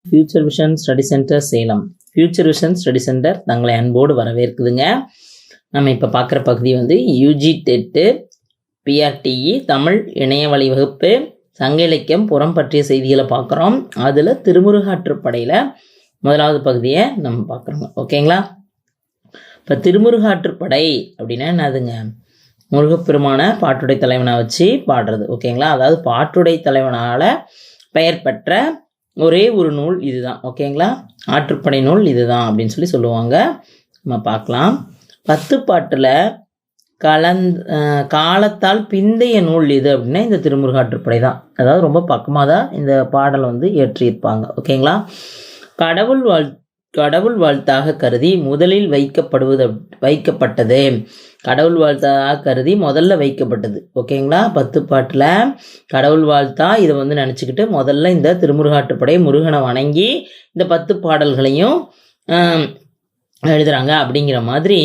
Future vision study centre Salem. Future vision study centre தங்களை அன்போடு வரவேற்குதுங்க. நம்ம இப்போ பார்க்குற பகுதி வந்து யூஜி டெட்டு பிஆர்டிஇ தமிழ் இணைய வழி வகுப்பு சங்க இலக்கியம் புறம் பற்றிய செய்திகளை பார்க்குறோம். அதில் திருமுருகாற்றுப்படையில் முதலாவது பகுதியை நம்ம பார்க்குறோங்க. ஓகேங்களா? இப்போ திருமுருகாற்றுப்படை அப்படின்னா என்னதுங்க? முருகப்பெருமான பாட்டுடை தலைவனை வச்சு பாடுறது. ஓகேங்களா? அதாவது பாட்டுடை தலைவனால் பெயர் பெற்ற ஒரே ஒரு நூல் இதுதான். ஓகேங்களா? ஆற்றுப்படை நூல் இதுதான் அப்படின்னு சொல்லுவாங்க. நம்ம பார்க்கலாம். 10 பாட்டில் காலத்தால் பிந்தைய நூல் இது அப்படின்னா இந்த திருமுருகாற்றுப்படை தான். அதாவது ரொம்ப பக்கமாக தான் இந்த பாடலை வந்து இயற்றியிருப்பாங்க. ஓகேங்களா? கடவுள் வாழ்த்தாக கருதி முதலில் வைக்கப்பட்டது. கடவுள் வாழ்த்தாக கருதி முதல்ல வைக்கப்பட்டது. ஓகேங்களா? 10 பாட்டில் கடவுள் வாழ்த்தா இதை வந்து நினச்சிக்கிட்டு முதல்ல இந்த திருமுருகாற்றுப்படை முருகனை வணங்கி இந்த 10 பாடல்களையும் எழுதுகிறாங்க. அப்படிங்கிற மாதிரி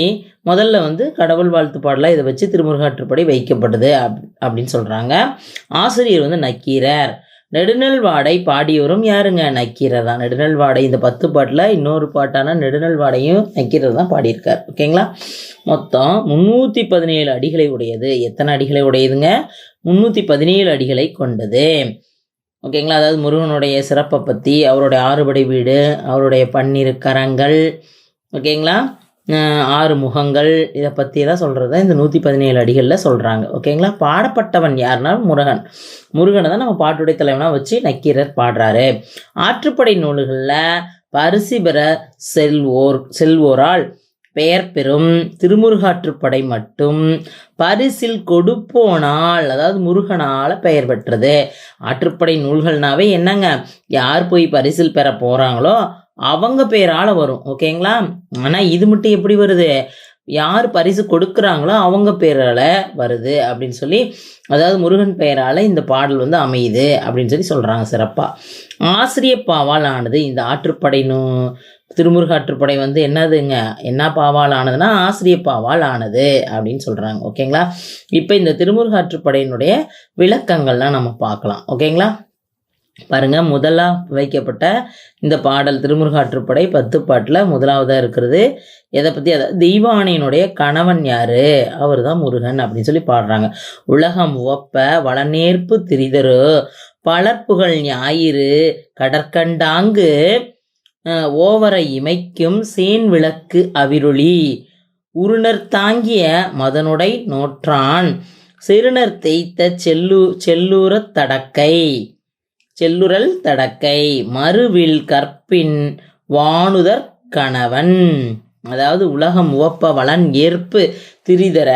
முதல்ல வந்து கடவுள் வாழ்த்து பாடலாக இதை வச்சு திருமுருகாற்றுப்படை வைக்கப்பட்டது அப்படின்னு சொல்கிறாங்க. ஆசிரியர் வந்து நக்கீரர். நெடுநல் வாடை பாடியோரும் யாருங்க? நக்கீரர் தான். நெடுநல் வாடை இந்த 10 பாட்டில் இன்னொரு பாட்டான நெடுநல் வாடையும் நக்கீரர் தான் பாடியிருக்கார். ஓகேங்களா? மொத்தம் 317 அடிகளை உடையது. எத்தனை அடிகளை உடையதுங்க? 317 அடிகளை கொண்டது. ஓகேங்களா? அதாவது முருகனுடைய சிறப்பை பற்றி, அவருடைய 6 வீடு, அவருடைய 12 கரங்கள், ஓகேங்களா, 6 முகங்கள், இதை பற்றியெல்லாம் சொல்கிறத இந்த 117 அடிகளில் சொல்கிறாங்க. ஓகேங்களா? பாடப்பட்டவன் யாருன்னா முருகனை தான் நம்ம பாட்டுடை தலைவனாக வச்சு நக்கீரர் பாடுறாரு. ஆற்றுப்படை நூல்களில் பரிசு பெற செல்வோரால் பெயர் பெறும் திருமுருகாற்றுப்படை மட்டும் பரிசில் கொடுப்போனால், அதாவது முருகனால் பெயர் பெற்றது. ஆற்றுப்படை நூல்கள்னாவே என்னங்க? யார் போய் பரிசில் பெற போகிறாங்களோ அவங்க பேரால் வரும். ஓகேங்களா? ஆனால் இது மட்டும் எப்படி வருது? யார் பரிசு கொடுக்குறாங்களோ அவங்க பேரால் வருது அப்படின்னு அதாவது முருகன் பெயரால் இந்த பாடல் வந்து அமையுது அப்படின்னு சொல்கிறாங்க சிறப்பாக. ஆசிரியப்பாவால் ஆனது இந்த ஆற்றுப்படை திருமுருகாற்றுப்படை வந்து என்னதுங்க? என்ன பாவால் ஆனதுன்னா ஆசிரியப்பாவால் ஆனது அப்படின்னு சொல்கிறாங்க. ஓகேங்களா? இப்போ இந்த திருமுருகாற்றுப்படையினுடைய விளக்கங்கள்லாம் நம்ம பார்க்கலாம். ஓகேங்களா? பாருங்க, முதலாக வைக்கப்பட்ட இந்த பாடல் திருமுருகாற்றுப்படை 10 பாட்டில் முதலாவதாக இருக்கிறது. எதை பற்றி? அதாவது தெய்வானையினுடைய கணவன் யாரு? அவர் தான் முருகன் அப்படின்னு பாடுறாங்க. உலகம் உவப்ப வளநேர்ப்பு திரிதரு பலர்ப்புகள் ஞாயிறு கடற்கண்டாங்கு ஓவரை இமைக்கும் சேன் விளக்கு அவிருளி உருணர் தாங்கிய மதனுடை நோற்றான் செருணர் தேய்த்த செல்லுரல் தடக்கை மறுவில் கற்பின் வானுதற் கணவன். அதாவது உலகம் உவப்ப வளன் ஏற்பு திரிதர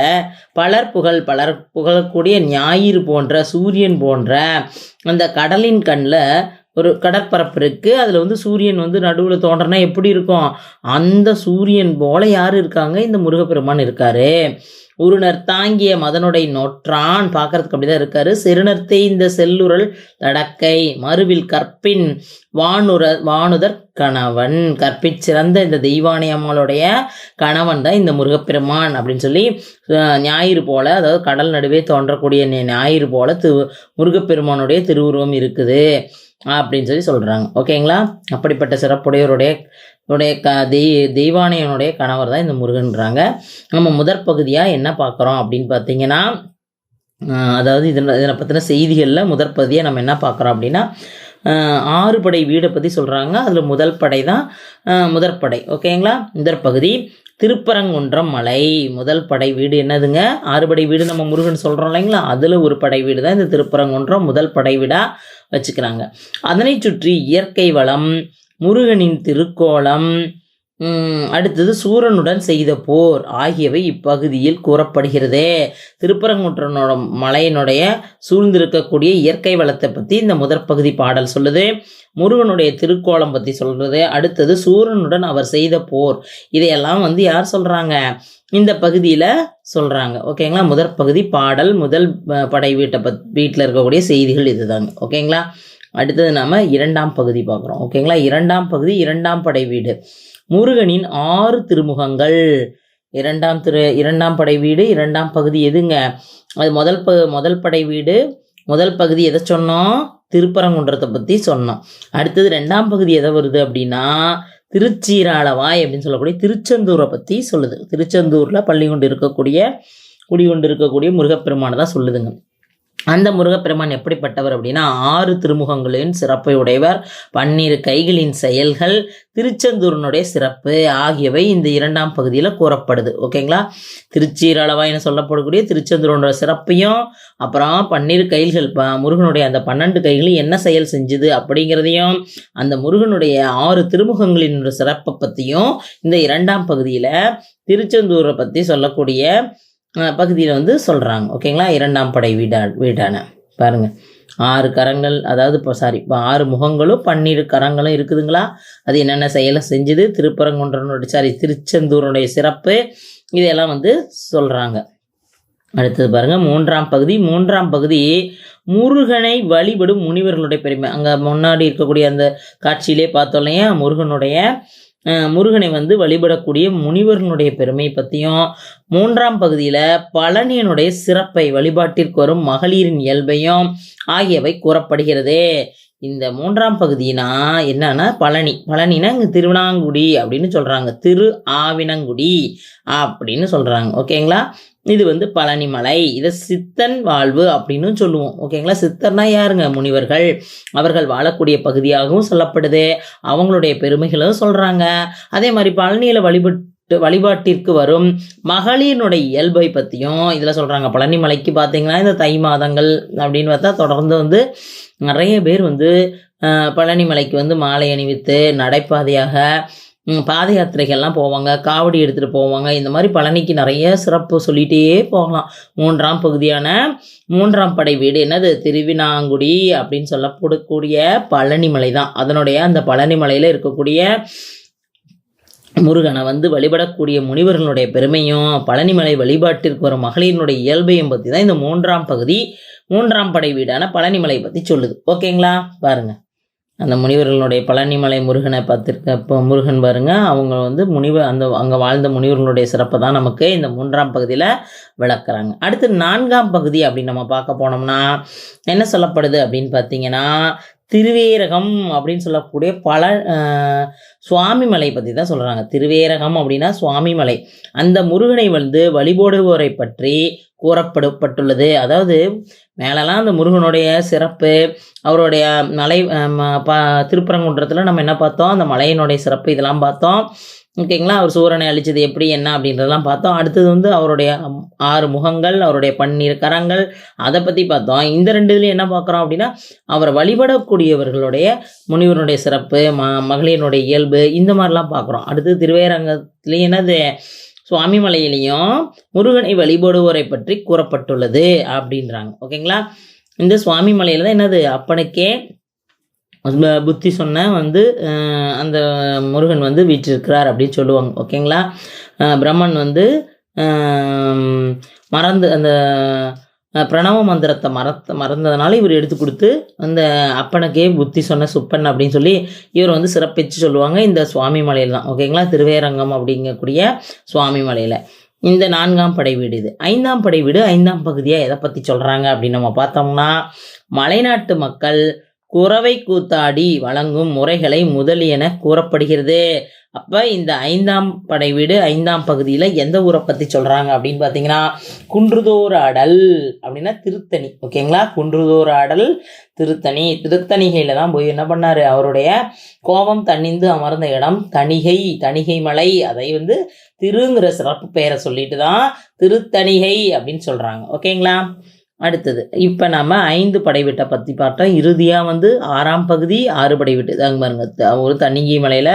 பலர் புகழக்கூடிய ஞாயிறு போன்ற சூரியன் போன்ற அந்த கடலின் கண்ணில் ஒரு கடற்பரப்பு இருக்குது. அதில் வந்து சூரியன் வந்து நடுவில் தோன்றனா எப்படி இருக்கும்? அந்த சூரியன் போல யார் இருக்காங்க? இந்த முருகப்பெருமான் இருக்காரு. உருணர் தாங்கிய மதனுடை நோற்றான், பார்க்கறதுக்கு அப்படிதான் இருக்காரு. செருணர்த்தே இந்த செல்லுரல் தடக்கை மறுவில் கற்பின் வானுதற் கணவன். கற்பிச்சிறந்த இந்த தெய்வானை அம்மாளுடைய கணவன் தான் இந்த முருகப்பெருமான் அப்படின்னு ஞாயிறு போல, அதாவது கடல் நடுவே தோன்றக்கூடிய ஞாயிறு போல முருகப்பெருமானுடைய திருவுருவம் இருக்குது அப்படின்னு சொல்கிறாங்க. ஓகேங்களா? அப்படிப்பட்ட சிறப்புடையவருடைய தெய்வானையனுடைய கணவர் தான் இந்த முருகன்றாங்க. நம்ம முதற் பகுதியாக என்ன பார்க்குறோம் அப்படின்னு பார்த்தீங்கன்னா, அதாவது இதனை பற்றின செய்திகளில் முதற் பகுதியை நம்ம என்ன பார்க்குறோம் அப்படின்னா 6 படை வீடை பற்றி சொல்கிறாங்க. அதில் முதல் படை தான் முதற்படை. ஓகேங்களா? முதற் பகுதி திருப்பரங்குன்றம் மலை. முதல் படை வீடு என்னதுங்க? 6 படை வீடு நம்ம முருகன் சொல்கிறோம் இல்லைங்களா? அதில் ஒரு படை வீடு தான் இந்த திருப்பரங்குன்றம் முதல் படை வீடாக வச்சுக்கிறாங்க. அதனை சுற்றி இயற்கை வளம், முருகனின் திருக்கோலம், அடுத்தது சூரனுடன் செய்த போர் ஆகியவை இப்பகுதியில் கூறப்படுகிறது. திருப்பரங்குன்றனோட மலையினுடைய சூழ்ந்திருக்கக்கூடிய இயற்கை வளத்தை பற்றி இந்த முதற்பகுதி பாடல் சொல்லுது. முருகனுடைய திருக்கோலம் பற்றி சொல்கிறது. அடுத்தது சூரனுடன் அவர் செய்த போர், இதையெல்லாம் வந்து யார் சொல்கிறாங்க? இந்த பகுதியில் சொல்கிறாங்க. ஓகேங்களா? முதற்பகுதி பாடல் முதல் படை வீட்டில் இருக்கக்கூடிய செய்திகள் இதுதாங்க. ஓகேங்களா? அடுத்தது நாம் 2ஆம் பகுதி பார்க்குறோம். ஓகேங்களா? 2ஆம் பகுதி 2ஆம் படை வீடு. முருகனின் 6 திருமுகங்கள். 2ஆம் படை வீடு 2ஆம் பகுதி எதுங்க? அது முதல் படை வீடு முதல் பகுதி எதை சொன்னோம்? திருப்பரங்குன்றத்தை பற்றி சொன்னோம். அடுத்தது 2ஆம் பகுதி எதை வருது அப்படின்னா திருச்சீராளவாய் அப்படின்னு சொல்லக்கூடிய திருச்செந்தூரை பற்றி சொல்லுது. திருச்செந்தூரில் குடிகொண்டு இருக்கக்கூடிய முருகப்பெருமானை தான் சொல்லுதுங்க. அந்த முருகப்பெருமான் எப்படிப்பட்டவர் அப்படின்னா 6 திருமுகங்களின் சிறப்பை உடையவர், 12 கைகளின் செயல்கள், திருச்செந்தூரினுடைய சிறப்பு ஆகியவை இந்த 2ஆம் பகுதியில் கூறப்படுது. ஓகேங்களா? திருச்சீராளவாய்னு சொல்லப்படக்கூடிய திருச்செந்தூரோட சிறப்பையும், அப்புறம் 12 கைகள் முருகனுடைய அந்த 12 கைகளும் என்ன செயல் செஞ்சுது அப்படிங்கிறதையும், அந்த முருகனுடைய 6 திருமுகங்களின் சிறப்பை பற்றியும் இந்த 2ஆம் பகுதியில் திருச்செந்தூரை பற்றி சொல்லக்கூடிய பகுதியில் வந்து சொல்கிறாங்க. ஓகேங்களா? 2ஆம் படை வீடான பாருங்கள் 6 கரங்கள், அதாவது இப்போ 6 முகங்களும் 12 கரங்களும் இருக்குதுங்களா? அது என்னென்ன செயலை செஞ்சுது, திருச்செந்தூருடைய சிறப்பு, இதெல்லாம் வந்து சொல்கிறாங்க. அடுத்தது பாருங்கள் 3ஆம் பகுதி முருகனை வழிபடும் முனிவர்களுடைய பெருமை. அங்கே முன்னாடி இருக்கக்கூடிய அந்த காட்சியிலே பார்த்தோம் இல்லையா, முருகனை வந்து வழிபடக்கூடிய முனிவர்களுடைய பெருமை பற்றியும், 3ஆம் பகுதியில் பழனியினுடைய சிறப்பை, வழிபாட்டிற்கு வரும் மகளிரின் இயல்பையும் ஆகியவை கூறப்படுகிறது. இந்த 3ஆம் பகுதினா என்னன்னா பழனினா இங்கே திருவினாங்குடி அப்படின்னு சொல்கிறாங்க, திரு ஆவினங்குடி அப்படின்னு சொல்கிறாங்க. ஓகேங்களா? இது வந்து பழனிமலை, இதை சித்தன் வாழ்வு அப்படின்னு சொல்லுவோம். ஓகேங்களா? சித்தர்னா யாருங்க? முனிவர்கள், அவர்கள் வாழக்கூடிய பகுதியாகவும் சொல்லப்படுது, அவங்களுடைய பெருமைகளும் சொல்கிறாங்க. அதே மாதிரி பழனியில் வழிபாட்டிற்கு வரும் மகளிரினுடைய இயல்பை பற்றியும் இதில் சொல்கிறாங்க. பழனி மலைக்கு பார்த்தீங்கன்னா இந்த தை மாதங்கள் அப்படின்னு பார்த்தா தொடர்ந்து வந்து நிறைய பேர் வந்து பழனி மலைக்கு வந்து மாலை அணிவித்து நடைபாதையாக பாத யாத்திரைகள்லாம் போவாங்க, காவடி எடுத்துகிட்டு போவாங்க. இந்த மாதிரி பழனிக்கு நிறைய சிறப்பு சொல்லிகிட்டே போகலாம். 3ஆம் பகுதியான 3ஆம் படை வீடு என்னது? திருவினாங்குடி அப்படின்னு சொல்லப்படக்கூடிய பழனிமலை தான். அதனுடைய அந்த பழனிமலையில் இருக்கக்கூடிய முருகனை வந்து வழிபடக்கூடிய முனிவர்களுடைய பெருமையும், பழனிமலை வழிபாட்டிற்கு வரும் மகளிரினுடைய இயல்பையும் பற்றி தான் இந்த 3ஆம் பகுதி 3ஆம் படை வீடான பழனிமலை பற்றி சொல்லுது. ஓகேங்களா? பாருங்கள் அந்த முனிவர்களுடைய பழனிமலை முருகனை பார்த்துருக்க. இப்போ முருகன் பாருங்க, அவங்க வந்து அங்கே வாழ்ந்த முனிவர்களுடைய சிறப்பை தான் நமக்கு இந்த 3ஆம் பகுதியில் விளக்குறாங்க. அடுத்து 4ஆம் பகுதி அப்படின்னு நம்ம பார்க்க போனோம்னா என்ன சொல்லப்படுது அப்படின்னு பார்த்தீங்கன்னா திருவேரகம் அப்படின்னு சொல்லக்கூடிய சுவாமிமலை பற்றி தான் சொல்கிறாங்க. திருவேரகம் அப்படின்னா சுவாமிமலை. அந்த முருகனை வந்து வழிபடுவோரை பற்றி கூறப்பட்டுள்ளது. அதாவது மேலெல்லாம் அந்த முருகனுடைய சிறப்பு, அவருடைய மலை திருப்பரங்குன்றத்தில் நம்ம என்ன பார்த்தோம், அந்த மலையினுடைய சிறப்பு இதெல்லாம் பார்த்தோம். ஓகேங்களா? அவர் சூரனை அழிச்சது எப்படி என்ன அப்படின்றதெல்லாம் பார்த்தோம். அடுத்தது வந்து அவருடைய 6 முகங்கள், அவருடைய 12 கரங்கள், அதை பற்றி பார்த்தோம். இந்த 2 என்ன பார்க்குறோம் அப்படின்னா அவரை வழிபடக்கூடியவர்களுடைய முனிவனுடைய சிறப்பு, மகளிரினுடைய இயல்பு, இந்த மாதிரிலாம் பார்க்குறோம். அடுத்து திருவேரங்கத்துலேயும் என்னது, சுவாமி மலையிலையும் முருகனை வழிபடுவோரை பற்றி கூறப்பட்டுள்ளது அப்படின்றாங்க. ஓகேங்களா? இந்த சுவாமி மலையில் தான் என்னது, அப்பனுக்கே புத்தி சொன்ன வந்து அந்த முருகன் வந்து வீற்றிருக்கிறார் அப்படின்னு சொல்லுவாங்க. ஓகேங்களா? பிரம்மன் வந்து மறந்து அந்த பிரணவ மந்திரத்தை மறந்ததுனால இவர் எடுத்து கொடுத்து அந்த அப்பனுக்கே புத்தி சொன்ன சுப்பன் அப்படின்னு சொல்லி இவர் வந்து சிறப்பிச்சு சொல்லுவாங்க இந்த சுவாமி மலையில் தான். ஓகேங்களா? திருவேரங்கம் அப்படிங்கக்கூடிய சுவாமி மலையில் இந்த 4ஆம் படை வீடு. இது 5ஆம் படை வீடு 5ஆம் பகுதியாக எதை பற்றி சொல்கிறாங்க அப்படின்னு நம்ம பார்த்தோம்னா மலைநாட்டு மக்கள் குறவை கூத்தாடி வழங்கும் முறைகளை முதலியன கூறப்படுகிறது. அப்போ இந்த 5ஆம் படை வீடு 5ஆம் பகுதியில் எந்த ஊரை பற்றி சொல்கிறாங்க அப்படின்னு பார்த்தீங்கன்னா குன்றுதோர் ஆடல் அப்படின்னா திருத்தணி. ஓகேங்களா? குன்றுதோர் ஆடல் திருத்தணிகையில் தான் போய் என்ன பண்ணார், அவருடைய கோபம் தணிந்து அமர்ந்த இடம் தணிகை மலை. அதை வந்து திருங்கிற சிறப்பு பெயரை சொல்லிட்டு தான் திருத்தணிகை அப்படின்னு சொல்கிறாங்க. ஓகேங்களா? அடுத்தது இப்போ நம்ம 5 படை வீட்டை பற்றி பார்த்தோம். இறுதியாக வந்து 6ஆம் பகுதி 6 படை வீட்டு தாங்க பாருங்க. ஒரு தணிகை மலையில்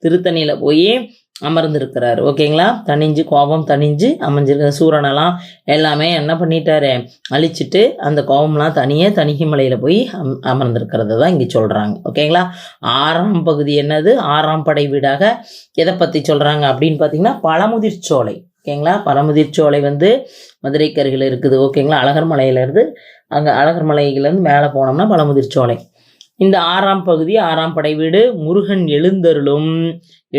திருத்தணியில் போய் அமர்ந்திருக்கிறார். ஓகேங்களா? கோபம் தணிஞ்சு அமைஞ்சிருக்கிற சூரனெல்லாம் எல்லாமே என்ன பண்ணிட்டாரு, அழிச்சிட்டு அந்த கோபம்லாம் தணிகை மலையில் போய் அமர்ந்திருக்கிறது தான் இங்கே சொல்கிறாங்க. ஓகேங்களா? 6ஆம் பகுதி என்னது, 6ஆம் படை வீடாக எதை பற்றி சொல்கிறாங்க அப்படின்னு பார்த்தீங்கன்னா பழமுதிர்ச்சோலை. ஓகேங்களா? பழமுதிர்ச்சோலை வந்து மதுரைக்கு அருகில் இருக்குது. ஓகேங்களா? அழகர் மலையிலேருந்து அங்கே அழகர் மலையிலேருந்து மேலே போனோம்னா பழமுதிர்ச்சோலை. இந்த 6ஆம் பகுதி 6ஆம் படை வீடு முருகன் எழுந்தருளும்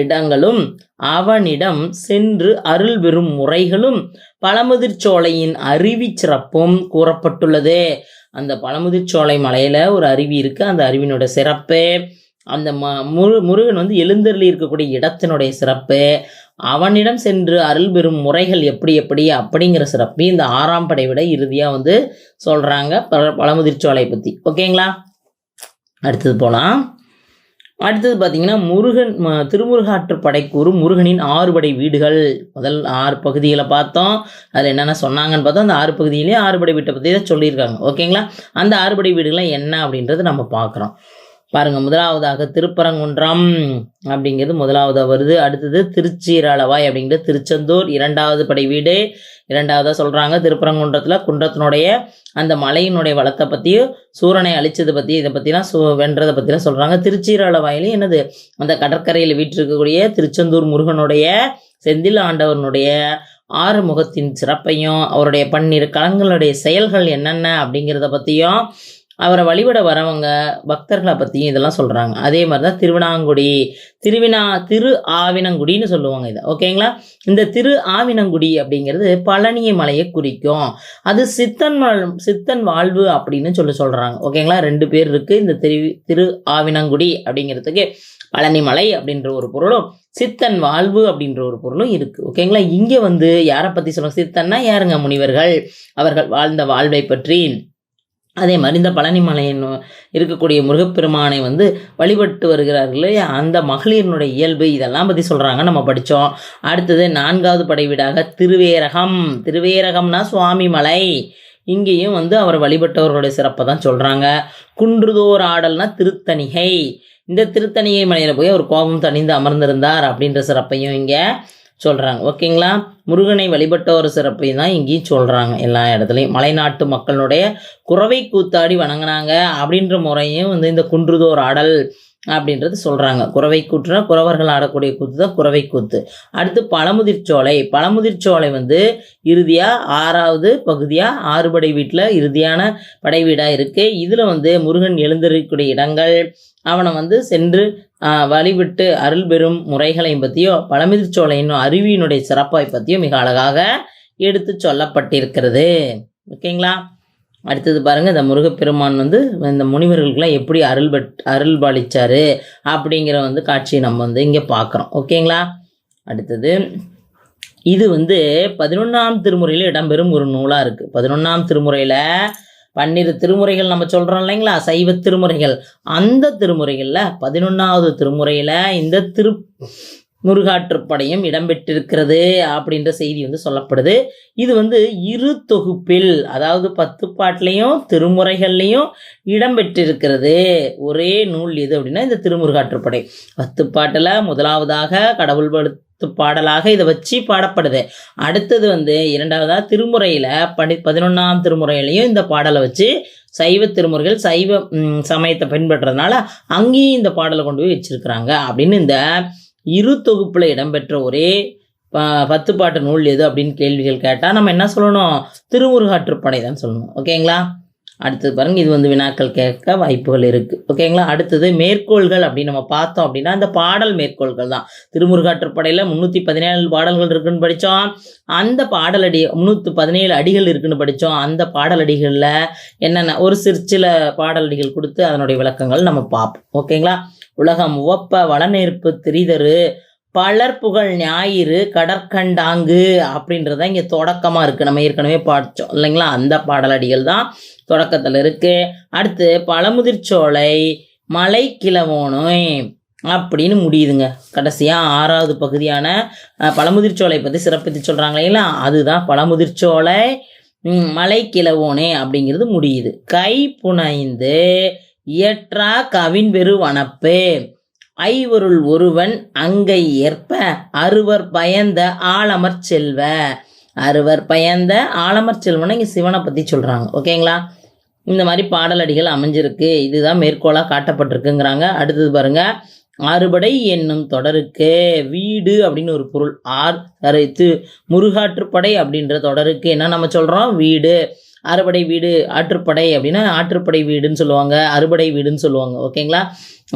இடங்களும் அவனிடம் சென்று அருள் பெறும் முறைகளும் பழமுதிர்ச்சோலையின் அறிவி சிறப்பும் கூறப்பட்டுள்ளது. அந்த பழமுதிர்ச்சோலை மலையில் ஒரு அருவி இருக்குது, அந்த அருவியினோட சிறப்பு, அந்த முருகன் வந்து எழுந்தருளி இருக்கக்கூடிய இடத்தினுடைய சிறப்பு, அவனிடம் சென்று அருள் பெறும் முறைகள் எப்படி எப்படி அப்படிங்கிற சிறப்பு இந்த 6ஆம் படை விட இறுதியாக வந்து சொல்கிறாங்க பழமுதிர்ச்சோலை பற்றி. ஓகேங்களா, அடுத்தது போகலாம். அடுத்தது பார்த்தீங்கன்னா முருகன் திருமுருகாற்றுப்படைக்கூறு முருகனின் 6 படை வீடுகள். முதல் 6 பகுதிகளை பார்த்தோம், அதில் என்னென்ன சொன்னாங்கன்னு பார்த்தோம். அந்த 6 பகுதியிலேயே 6 படை வீட்டை பற்றி தான் சொல்லியிருக்காங்க. ஓகேங்களா, அந்த 6 படை வீடுகள்லாம் என்ன அப்படின்றது நம்ம பார்க்குறோம். பாருங்கள், முதலாவதாக திருப்பரங்குன்றம் அப்படிங்கிறது முதலாவதாக வருது. அடுத்தது திருச்சீராளவாய் அப்படிங்கிறது திருச்செந்தூர் 2வது படை வீடு. 2வதாக சொல்கிறாங்க. திருப்பரங்குன்றத்தில் குன்றத்தினுடைய அந்த மலையினுடைய வளத்தை பற்றியும் சூரனை அழிச்சதை பற்றி இதை பற்றிலாம் வென்றதை பற்றிலாம் சொல்கிறாங்க. திருச்சீராளவாயிலையும் என்னது அந்த கடற்கரையில் வீற்றிருக்கக்கூடிய திருச்செந்தூர் முருகனுடைய செந்தில் ஆண்டவனுடைய 6 முகத்தின் சிறப்பையும் அவருடைய 12 களங்களுடைய செயல்கள் என்னென்ன அப்படிங்கிறத பற்றியும் அவரை வழிபட வரவங்க பக்தர்களை பற்றியும் இதெல்லாம் சொல்கிறாங்க. அதே மாதிரி தான் திருவினாங்குடி திரு ஆவினங்குடின்னு சொல்லுவாங்க இதை. ஓகேங்களா, இந்த திரு ஆவினங்குடி அப்படிங்கிறது பழனி மலையை குறிக்கும். அது சித்தன் வாழ்வு அப்படின்னு சொல்கிறாங்க. ஓகேங்களா, 2 பேர் இருக்குது இந்த திரு ஆவினங்குடி அப்படிங்கிறதுக்கு. பழனி மலை அப்படின்ற ஒரு பொருளும் சித்தன் வாழ்வு அப்படின்ற ஒரு பொருளும் இருக்குது. ஓகேங்களா, இங்கே வந்து யாரை பற்றி சொல்லுவாங்க? சித்தன்னா யாருங்க? முனிவர்கள், அவர்கள் வாழ்ந்த வாழ்வை பற்றி. அதே மாதிரி இந்த பழனி மலையின் இருக்கக்கூடிய முருகப்பெருமானை வந்து வழிபட்டு வருகிறார்களே அந்த மகளிரினுடைய இயல்பு இதெல்லாம் பற்றி சொல்கிறாங்க, நம்ம படித்தோம். அடுத்தது 4வது படை வீடாக திருவேரகம்னா சுவாமி மலை. இங்கேயும் வந்து அவர் வழிபட்டவர்களுடைய சிறப்பை தான் சொல்கிறாங்க. குன்றுதோர் ஆடல்னா திருத்தணிகை. இந்த திருத்தணிகை மலையில் போய் அவர் கோபம் தணிந்து அமர்ந்திருந்தார் அப்படின்ற சிறப்பையும் இங்கே சொல்கிறாங்க. ஓகேங்களா, முருகனை வழிபட்ட ஒரு சிறப்பையும் தான் இங்கேயும் சொல்கிறாங்க. எல்லா இடத்துலையும் மலைநாட்டு மக்களுடைய குறவை கூத்தாடி வணங்கினாங்க அப்படின்ற முறையும் வந்து இந்த குன்றுதோர் ஆடல் அப்படின்றது சொல்கிறாங்க. குறவை கூற்றுனா குறவர்கள் ஆடக்கூடிய கூத்து தான் குறவை கூத்து. அடுத்து பழமுதிர்ச்சோலை வந்து இறுதியாக 6வது பகுதியாக 6 படை வீட்டில் இறுதியான படை வீடாக இருக்குது. இதில் வந்து முருகன் எழுந்திருக்கக்கூடிய இடங்கள், அவனை வந்து சென்று வழிபட்டு அருள் பெறும் முறைகளையும் பற்றியோ பழமுதிர்ச்சோலையின் அருவியினுடைய சிறப்பை பற்றியோ மிக அழகாக எடுத்து சொல்லப்பட்டிருக்கிறது. ஓகேங்களா, அடுத்தது பாருங்கள், இந்த முருகப்பெருமான் வந்து இந்த முனிவர்களுக்கெல்லாம் எப்படி அருள் பாலிச்சாரு அப்படிங்கிற வந்து காட்சியை நம்ம வந்து இங்கே பார்க்குறோம். ஓகேங்களா, அடுத்தது இது வந்து 11ஆம் திருமுறையில் இடம்பெறும் ஒரு நூலாக இருக்குது. 11ஆம் திருமுறையில் 12 திருமுறைகள் நம்ம சொல்கிறோம் இல்லைங்களா, சைவ திருமுறைகள். அந்த திருமுறைகளில் 11வது திருமுறையில் இந்த முருகாற்றுப்படையும் இடம்பெற்றிருக்கிறது அப்படின்ற செய்தி வந்து சொல்லப்படுது. இது வந்து 2 தொகுப்பில், அதாவது 10 பாட்டிலையும் திருமுறைகள்லையும் இடம்பெற்றிருக்கிறது. ஒரே நூல் எது அப்படின்னா இந்த திருமுருகாற்றுப்படை. 10 பாட்டில் முதலாவதாக கடவுள் பாடலாக இதை வச்சு பாடப்படுது. அடுத்தது வந்து 2வதாக திருமுறையில் 11ஆம் திருமுறையிலையும் இந்த பாடலை வச்சு சைவ திருமுறைகள் சைவ சமயத்தை பின்பற்றதுனால அங்கேயும் இந்த பாடலை கொண்டு போய் வச்சிருக்கிறாங்க அப்படின்னு இந்த 2 தொகுப்பில் இடம்பெற்ற ஒரே 10 பாட்டு நூல் எது அப்படின்னு கேள்விகள் கேட்டால் நம்ம என்ன சொல்லணும்? திருமுருகாற்றுப்படை தான் சொல்லணும். ஓகேங்களா, அடுத்தது பாருங்கள், இது வந்து வினாக்கள் கேட்க வாய்ப்புகள் இருக்குது. ஓகேங்களா, அடுத்தது மேற்கோள்கள் அப்படின்னு நம்ம பார்த்தோம் அப்படின்னா இந்த பாடல் மேற்கோள்கள் தான். திருமுருகாற்றுப்படையில் 317 பாடல்கள் இருக்குன்னு படித்தோம். அந்த பாடலடி 317 அடிகள் இருக்குன்னு படித்தோம். அந்த பாடலடிகளில் என்னென்ன ஒரு சில பாடலடிகள் கொடுத்து அதனுடைய விளக்கங்கள் நம்ம பார்ப்போம். ஓகேங்களா, உலகம் உவப்ப வளநேர்ப்பு திரிதரு பலர்புகழ் ஞாயிறு கடற்கண்டாங்கு அப்படின்றத இங்கே தொடக்கமாக இருக்குது. நம்ம ஏற்கனவே படித்தோம் இல்லைங்களா, அந்த பாடலடிகள் தான் தொடக்கத்தில் இருக்குது. அடுத்து பழமுதிர்ச்சோலை மலை கிழவோனே அப்படின்னு முடியுதுங்க. கடைசியாக 6வது பகுதியான பழமுதிர்ச்சோலை பற்றி சிறப்பித்து சொல்கிறாங்க இல்லைங்களா, அதுதான் பழமுதிர்ச்சோலை மலை கிழவோனே அப்படிங்கிறது முடியுது. கை புனைந்து இயற்றா கவின் பெரு வனப்பு ஐவருள் ஒருவன் அங்கை ஏற்ப அறுவர் பயந்த ஆலமர் செல்வ. அறுவர் பயந்த ஆலமர் செல்வனை இங்கே சிவனை பற்றி சொல்கிறாங்க. ஓகேங்களா, இந்த மாதிரி பாடலடிகள் அமைஞ்சிருக்கு, இதுதான் மேற்கோளாக காட்டப்பட்டிருக்குங்கிறாங்க. அடுத்தது பாருங்க, 6 படை என்னும் தொடருக்கு வீடு அப்படின்னு ஒரு பொருள். முருகாற்றுப்படை அப்படின்ற தொடருக்கு என்ன நம்ம சொல்கிறோம்? வீடு. அறுபடை வீடு ஆற்றுப்படை அப்படின்னா ஆற்றுப்படை வீடுன்னு சொல்லுவாங்க, அறுபடை வீடுன்னு சொல்லுவாங்க. ஓகேங்களா,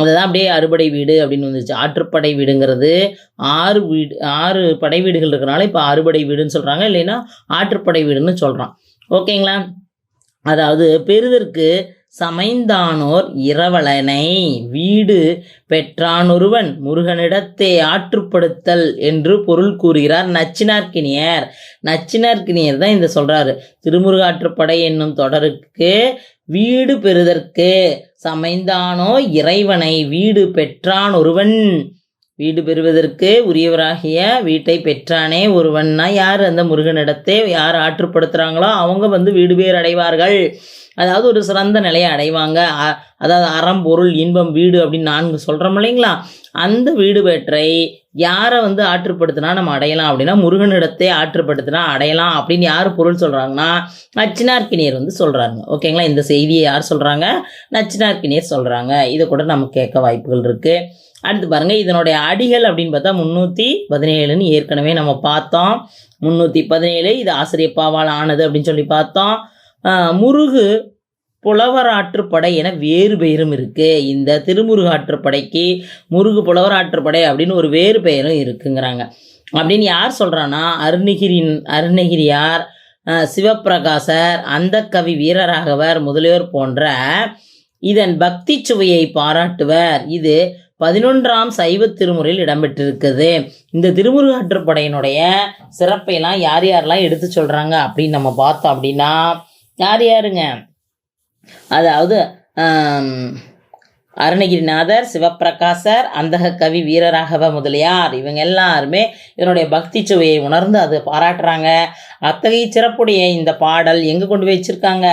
அதுதான் அப்படியே அறுபடை வீடு அப்படின்னு வந்துச்சு. ஆற்றுப்படை வீடுங்கிறது 6 படை வீடுகள் இருக்கிறனால இப்போ அறுபடை வீடுன்னு சொல்கிறாங்க, இல்லைன்னா ஆற்றுப்படை வீடுன்னு சொல்கிறான். ஓகேங்களா, அதாவது பெறுதற்கு சமைந்தானோர் இரவலனை வீடு பெற்றானொருவன் முருகனிடத்தே ஆற்றுப்படுத்தல் என்று பொருள் கூறுகிறார் நச்சினார்க்கினியர். நச்சினார்க்கினியர் தான் இந்த சொல்றாரு. திருமுருகாற்றுப்படை என்னும் தொடருக்கு வீடு பெறுதற்கு சமைந்தானோ இறைவனை வீடு பெற்றான் ஒருவன், வீடு பெறுவதற்கு உரியவராகிய வீட்டை பெற்றானே ஒருவன்னா யார்? அந்த முருகனிடத்தே யார் ஆற்றுப்படுத்துகிறாங்களோ அவங்க வீடு பேர் அடைவார்கள். அதாவது ஒரு சிறந்த நிலையை அடைவாங்க. அதாவது அறம் பொருள் இன்பம் வீடு அப்படின்னு 4 சொல்கிறோம் இல்லைங்களா? அந்த வீடு பெற்றை யாரை ஆற்றுப்படுத்தினா நம்ம அடையலாம் அப்படின்னா முருகனிடத்தை ஆற்றுப்படுத்தினா அடையலாம் அப்படின்னு யார் பொருள் சொல்கிறாங்கன்னா நச்சினார்க்கினியர் சொல்கிறாங்க. ஓகேங்களா? இந்த செய்தியை யார் சொல்கிறாங்க? நச்சினார்க்கினியர் சொல்கிறாங்க. இதை கூட நமக்கு கேட்க வாய்ப்புகள் இருக்குது. அடுத்து பாருங்கள், இதனுடைய அடிகள் அப்படின்னு பார்த்தா 317ன்னு ஏற்கனவே நம்ம பார்த்தோம். 317 இது ஆசிரியப்பாவால் ஆனது அப்படின்னு சொல்லி பார்த்தோம். முருகு புலவராற்றுப்படை என வேறு பெயரும் இருக்குது. இந்த திருமுருகாற்றுப்படைக்கு முருகு புலவராற்றுப்படை அப்படின்னு ஒரு வேறு பெயரும் இருக்குங்கிறாங்க. அப்படின்னு யார் சொல்கிறான்னா அருணகிரியார், சிவப்பிரகாசர், அந்த கவி வீரராகவர் முதலியோர் போன்ற இதன் பக்தி சுவையை பாராட்டுவர். இது 11ஆம் சைவ திருமுறையில் இடம்பெற்றிருக்குது. இந்த திருமுருகாற்றுப்படையினுடைய சிறப்பையெல்லாம் யார் யாரெல்லாம் எடுத்து சொல்கிறாங்க அப்படின்னு நம்ம பார்த்தோம் அப்படின்னா யாருங்க? அதாவது அருணகிரிநாதர், சிவப்பிரகாசர், அந்தக கவி வீரராகவ முதலியார் இவங்க எல்லாருமே இதனுடைய பக்தி சுவையை உணர்ந்து அதை பாராட்டுறாங்க. அத்தகைய சிறப்புடைய இந்த பாடல் எங்கே கொண்டு போய் வச்சிருக்காங்க?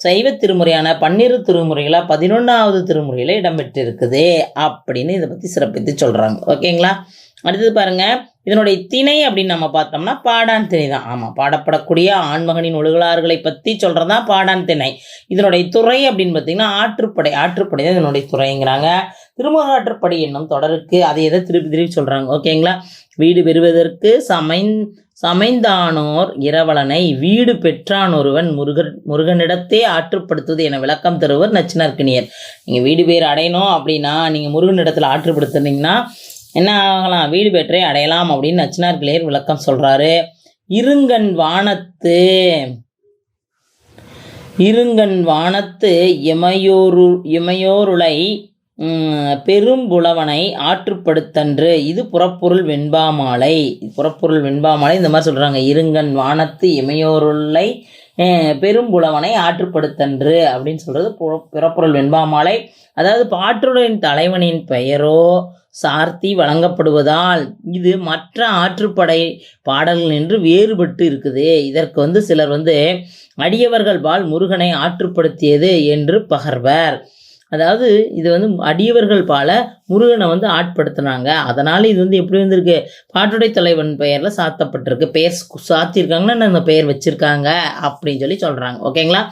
சைவ திருமுறையான 12 திருமுறைகளை 11ஆவது திருமுறையில் இடம்பெற்றிருக்குது அப்படின்னு இதை பற்றி சிறப்பித்து சொல்கிறாங்க. ஓகேங்களா? அடுத்தது பாருங்க, இதனுடைய திணை அப்படின்னு நம்ம பார்த்தோம்னா பாடான் திணை தான். ஆமாம், பாடப்படக்கூடிய ஆண்மகனின் ஒழுகலாறுகளை பற்றி சொல்கிறதா பாடான் திணை. இதனுடைய துறை அப்படின்னு பார்த்தீங்கன்னா ஆற்றுப்படை தான் இதனுடைய துறைங்கிறாங்க. திருமுருகாற்றுப்படை என்னும் தொடருக்கு அதை எதை திருப்பி சொல்கிறாங்க. ஓகேங்களா? வீடு பெறுவதற்கு சமைந்தானோர் இரவலனை வீடு பெற்றான் ஒருவன் முருகனிடத்தே ஆற்றுப்படுத்துவது என விளக்கம் தருவர் நச்சினார்க்கினியர். நீங்கள் வீடு பேர் அடையணும் அப்படின்னா நீங்கள் முருகனிடத்தில் ஆற்றுப்படுத்துனீங்கன்னா என்ன ஆகலாம்? வீடு பெற்றே அடையலாம் அப்படின்னு நச்சினார்க்கினியர் விளக்கம் சொல்கிறாரு. இருங்கண் வானத்து இமையோருளை பெரும்புலவனை ஆற்றுப்படுத்தன்று. இது புறப்பொருள் வெண்பாமாலை. இந்த மாதிரி சொல்கிறாங்க. இருங்கண் வானத்து இமையோருளை பெரும்புலவனை ஆற்றுப்படுத்தன்று அப்படின்னு சொல்கிறது புறப்பொருள் வெண்பாமாலை. அதாவது பாட்டுடையின் தலைவனின் பெயரோ சார்த்தி வழங்கப்படுவதால் இது மற்ற ஆற்றுப்படை பாடல்கள் என்று வேறுபட்டு இருக்குது. இதற்கு சிலர் அடியவர்கள் பால் முருகனை ஆற்றுப்படுத்தியது என்று பகர்வர். அதாவது இது அடியவர்கள் பால முருகனை ஆட்படுத்தினாங்க. அதனால் இது எப்படி வந்திருக்கு? பாட்டுடை தலைவன் பெயரில் சாத்தப்பட்டிருக்கு. பெயர் சாத்தியிருக்காங்கன்னா அந்த பெயர் வச்சுருக்காங்க அப்படின்னு சொல்லி சொல்கிறாங்க. ஓகேங்களா?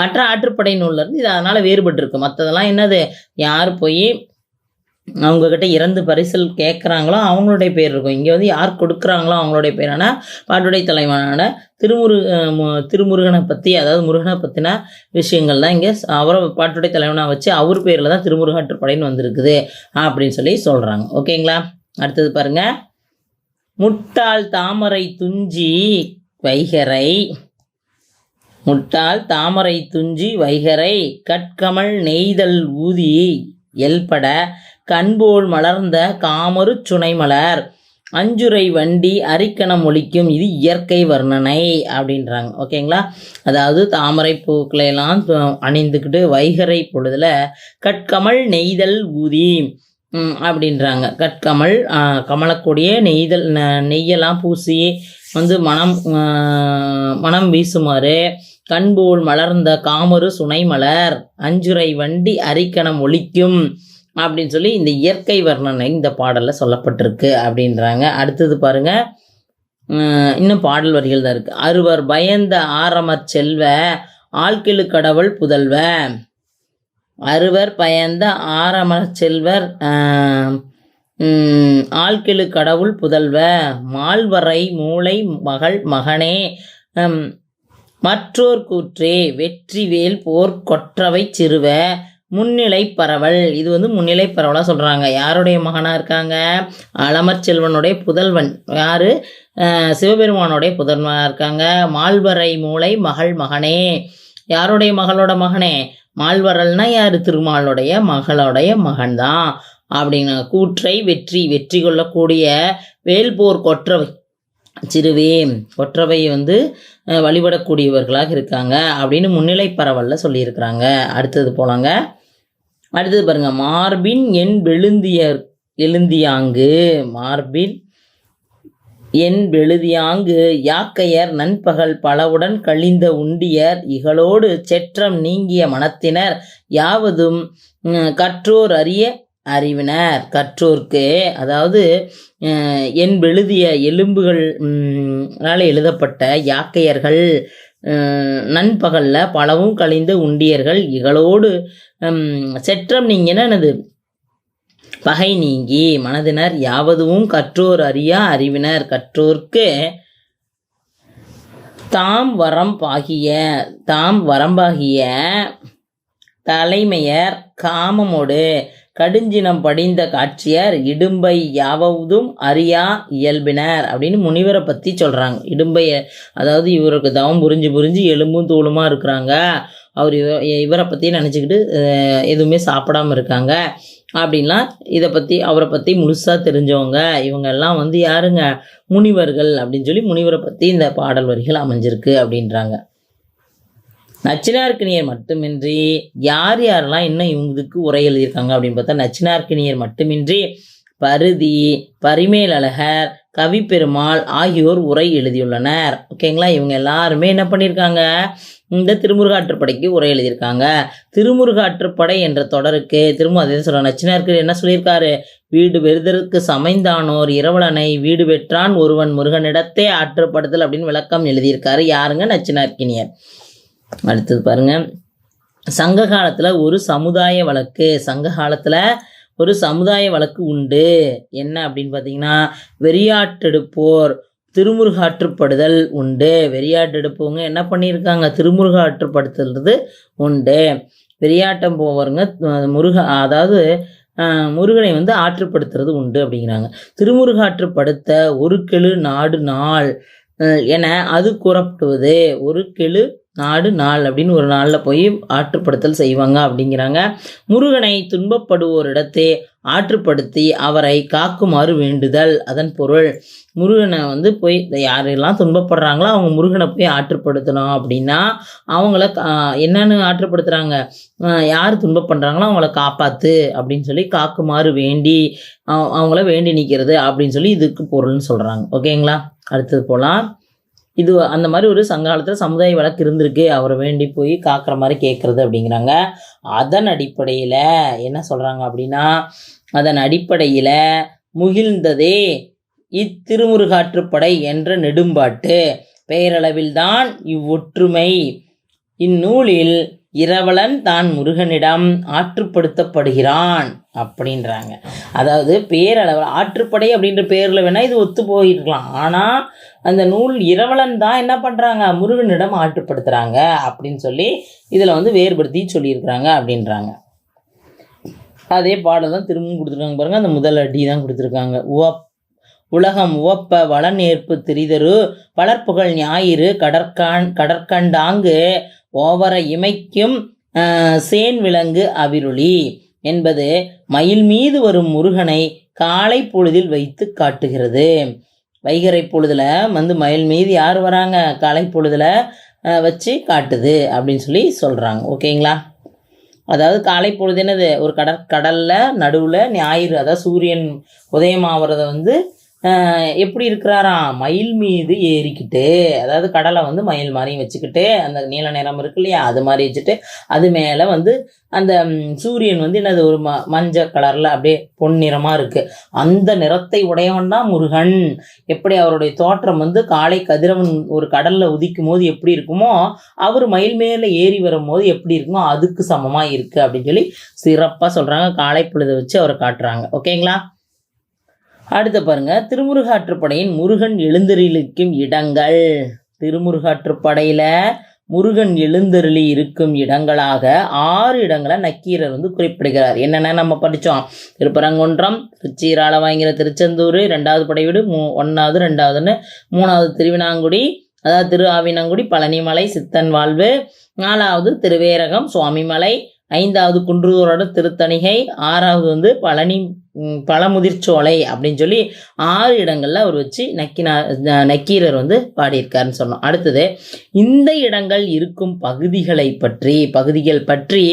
மற்ற ஆற்றுப்படை நூல்லேருந்து இது அதனால் வேறுபட்டிருக்கு. மற்றதெல்லாம் என்னது? யார் போய் அவங்கக்கிட்ட இறந்து பரிசல் கேட்குறாங்களோ அவங்களுடைய பேர் இருக்கும். இங்கே யார் கொடுக்குறாங்களோ அவங்களுடைய பேரான பாட்டுடை தலைவனான திருமுருகனை பற்றி, அதாவது முருகனை பற்றின விஷயங்கள் தான் இங்கே அவரை பாட்டுடை தலைவனாக வச்சு அவர் பேரில் தான் திருமுருகாற்றுப்படைன்னு வந்திருக்குது அப்படின்னு சொல்லி சொல்கிறாங்க. ஓகேங்களா? அடுத்தது பாருங்கள், முட்டாள் தாமரை துஞ்சி வைகரை கட்கமல் நெய்தல் ஊதி எல்பட கண்போல் மலர்ந்த காமரு சுனைமலர் அஞ்சுரை வண்டி அரிக்கணம் ஒழிக்கும். இது இயற்கை வர்ணனை அப்படின்றாங்க. ஓகேங்களா? அதாவது தாமரை பூக்களையெல்லாம் அணிந்துக்கிட்டு வைகரை பொழுதுல கட்கமல் நெய்தல் ஊதி அப்படின்றாங்க. கட்கமல் கமலக்கூடிய நெய்யெல்லாம் பூசி மனம் வீசுமாறு கண்போல் மலர்ந்த காமரு சுனைமலர் அஞ்சுரை வண்டி அரிக்கணம் ஒழிக்கும் அப்படின்னு சொல்லி இந்த இயற்கை வர்ணனை இந்த பாடலில் சொல்லப்பட்டிருக்கு அப்படின்றாங்க. அடுத்தது பாருங்க, இன்னும் பாடல் வரிகள் தான் இருக்கு. அறுவர் பயந்த ஆரமர் செல்வ ஆழ்கெழு கடவுள் புதல்வ. அறுவர் பயந்த ஆரமர் செல்வர் ஆழ்கெழு கடவுள் புதல்வ மால்வரை மூளை மகனே மற்றோர் கூற்றே வெற்றிவேல் போர் கொற்றவை சிறுவ முன்னிலை பரவல். இது முன்னிலை பரவலாக சொல்கிறாங்க. யாருடைய மகனாக இருக்காங்க? அலமர் செல்வனுடைய புதல்வன். யார்? சிவபெருமானுடைய புதல்வனாக இருக்காங்க. மால்வரை மூளை மகனே யாருடைய மகளோட மகனே? மால்வரல்னா யாரு? திருமாலுடைய மகளுடைய மகன்தான் அப்படின்னா. கூற்றை வெற்றி, வெற்றி கொள்ளக்கூடிய வேல்போர் கொற்றவை சிறுவே, கொற்றவை வழிபடக்கூடியவர்களாக இருக்காங்க அப்படின்னு முன்னிலை பரவல்ல சொல்லியிருக்கிறாங்க. அடுத்தது போலாங்க. அடுத்தது பாருங்க, மார்பின் என் எழுந்தியாங்கு, மார்பின் என் வெளுதியாங்கு யாக்கையர் நண்பகல் பலவுடன் கழிந்த உண்டியர் இகழோடு செற்றம் நீங்கிய மனத்தினர் யாவதும் கற்றோர் அறிய அறிவினர். கற்றோர்க்கு, அதாவது என் வெளுதிய எலும்புகளால் எழுதப்பட்ட யாக்கையர்கள், நண்பகல்ல பலவும் கழிந்த உண்டியர்கள் இகழோடு செற்றம் நீங்கின என்னது? பகை நீங்கி மனதினர் யாவதும் கற்றோர் அறியா அறிவினர். கற்றோர்க்கு தாம் வரம்பாகிய தலைமையர் காமமோடு கடுஞ்சினம் படிந்த காட்சியர் இடும்பை யாவதும் அறியா இயல்பினர் அப்படின்னு முனிவரை பற்றி சொல்கிறாங்க. இடும்பை, அதாவது இவருக்கு தவம் புரிஞ்சு எலும்பும் தூளுமா இருக்கிறாங்க. அவர் இவரை பற்றி நினச்சிக்கிட்டு எதுவுமே சாப்பிடாமல் இருக்காங்க அப்படின்லாம் அவரை பற்றி முழுசாக தெரிஞ்சவங்க. இவங்கெல்லாம் யாருங்க? முனிவர்கள் அப்படின்னு சொல்லி முனிவரை பற்றி இந்த பாடல் வரிகள் அமைஞ்சிருக்கு அப்படின்றாங்க. நச்சினார்க்கினியர் மட்டுமின்றி யாரெல்லாம் இன்னும் இவங்களுக்கு உரை எழுதியிருக்காங்க அப்படின்னு பார்த்தா, நச்சினார்க்கினியர் மட்டுமின்றி பருதி, பரிமேலழகர், கவிப்பெருமாள் ஆகியோர் உரை எழுதியுள்ளனர். ஓகேங்களா? இவங்க எல்லாருமே என்ன பண்ணியிருக்காங்க? இந்த திருமுருகாற்றுப்படைக்கு உரை எழுதியிருக்காங்க. திருமுருகாற்றுப்படை என்ற தொடருக்கு அதே சொல்ல நச்சினார்க்கு என்ன சொல்லியிருக்காரு? வீடு வெறுதற்கு சமைந்தானோர் இரவலனை வீடு பெற்றான் ஒருவன் முருகனிடத்தே ஆற்றுப்படுதல் அப்படின்னு விளக்கம் எழுதியிருக்காரு. யாருங்க? நச்சினார்க்கினியர். அடுத்தது பாருங்க, சங்க காலத்தில் ஒரு சமுதாய வழக்கு. சங்க காலத்தில் ஒரு சமுதாய வழக்கு உண்டு. என்ன அப்படின்னு பார்த்தீங்கன்னா, வெறியாட்டெடுப்போர் திருமுருகாற்றுப்படுதல் உண்டு. வெறியாட்டெடுப்பவங்க என்ன பண்ணியிருக்காங்க? திருமுருகாற்றுப்படுத்துறது உண்டு. வெறியாட்டம் போவருங்க அதாவது முருகனை ஆற்றுப்படுத்துறது உண்டு அப்படிங்கிறாங்க. திருமுருகாற்றுப்படுத்த ஒரு கெழு நாடு நாள் என அது கூறப்படுவது. ஒரு கெழு நாடு நாள் அப்படின்னு ஒரு நாளில் போய் ஆற்றுப்படுத்தல் செய்வாங்க அப்படிங்கிறாங்க. முருகனை துன்பப்படுவோரிடத்தே ஆற்றுப்படுத்தி அவரை காக்குமாறு வேண்டுதல். அதன் பொருள், முருகனை போய் யாரெல்லாம் துன்பப்படுறாங்களோ அவங்க முருகனை போய் ஆற்றுப்படுத்தணும் அப்படின்னா அவங்கள என்னன்னு ஆற்றுப்படுத்துகிறாங்க? யார் துன்பப்படுறாங்களோ அவங்கள காப்பாற்று அப்படின்னு சொல்லி காக்குமாறு வேண்டி அவங்கள வேண்டி நிற்கிறது அப்படின்னு சொல்லி இதுக்கு பொருள்னு சொல்கிறாங்க. ஓகேங்களா? அடுத்தது போகலாம். இது அந்த மாதிரி ஒரு சங்காலத்தில் சமுதாய வழக்கு இருந்திருக்கு. அவரை வேண்டி போய் காக்கிற மாதிரி கேட்குறது அப்படிங்கிறாங்க. அதன் அடிப்படையில் என்ன சொல்கிறாங்க அப்படின்னா, அதன் அடிப்படையில் முகிழ்ந்ததே இத்திருமுருகாற்றுப்படை என்ற நெடும்பாட்டு பெயரளவில்தான் இவ்வொற்றுமை. இந்நூலில் இரவலன் தான் முருகனிடம் ஆற்றுப்படுத்தப்படுகிறான் அப்படின்றாங்க. அதாவது பேரளவு ஆற்றுப்படை அப்படின்ற பேரில் வேணால் இது ஒத்து போயிருக்கலாம். ஆனால் அந்த நூல் இரவலன் தான் என்ன பண்ணுறாங்க? முருகனிடம் ஆற்றுப்படுத்துகிறாங்க அப்படின்னு சொல்லி இதில் வேறுபடுத்தி சொல்லியிருக்கிறாங்க அப்படின்றாங்க. அதே பாடல் தான் திரும்பவும் கொடுத்துருக்காங்க பாருங்கள். அந்த முதல் அடி தான் கொடுத்துருக்காங்க. உலகம் உவப்ப வளநேர்ப்பு திரிதரு வளர்ப்புகள் ஞாயிறு கடற்கண்டாங்கு ஓவர இமைக்கும் சேன் விலங்கு அவிருளி என்பது மயில் மீது வரும் முருகனை காலை பொழுதில் வைத்து காட்டுகிறது. வைகரை பொழுதுல மயில் மீது யார் வராங்க? காலை பொழுதுல வச்சு காட்டுது அப்படின்னு சொல்லி சொல்கிறாங்க. ஓகேங்களா? அதாவது காலை பொழுது என்னது? ஒரு கடலில் நடுவில் ஞாயிறு, அதாவது சூரியன் உதயமாகிறத எப்படி இருக்கிறாராம்? மயில் மீது ஏறிக்கிட்டு, அதாவது கடலை மயில் மாதிரியும் வச்சுக்கிட்டு, அந்த நீல நிறம் இருக்கு இல்லையா, அது மாதிரி வச்சுட்டு அது மேலே அந்த சூரியன் என்னது ஒரு மஞ்சள் கலரில் அப்படியே பொன்னிறமாக இருக்குது. அந்த நிறத்தை உடையவன் தான் முருகன். எப்படி அவருடைய தோற்றம் காலை கதிரவன் ஒரு கடலில் உதிக்கும் போது எப்படி இருக்குமோ, அவர் மயில் மேலே ஏறி வரும்போது எப்படி இருக்குமோ அதுக்கு சமமாக இருக்குது அப்படின்னு சொல்லி சிறப்பாக சொல்கிறாங்க. காலை பொழுதை வச்சு அவரை காட்டுறாங்க. ஓகேங்களா? அடுத்த பாருங்க, திருமுருகாற்றுப்படையின் முருகன் எழுந்தருளிக்கும் இடங்கள். திருமுருகாற்றுப்படையில முருகன் எழுந்தருளி இருக்கும் இடங்களாக 6 இடங்களை நக்கீரர் குறிப்பிடுகிறார். என்னென்ன நம்ம படித்தோம்? திருப்பரங்குன்றம், திருச்சீராளவாங்கிற திருச்செந்தூர், 2வது படை வீடு, 1வது 2வதுன்னு 3வது திருவினாங்குடி, அதாவது திரு ஆவினங்குடி, பழனிமலை, சித்தன் வாழ்வு, 4வது திருவேரகம், சுவாமிமலை, 5வது குன்றூரோட திருத்தணிகை, 6வது வந்து பழனி பழமுதிர்ச்சோலை அப்படின்னு சொல்லி 6 இடங்கள்ல அவர் வச்சு நக்கீரர் வந்து பாடியிருக்காருன்னு சொன்னோம். அடுத்தது இந்த இடங்கள் இருக்கும் பகுதிகள் பற்றி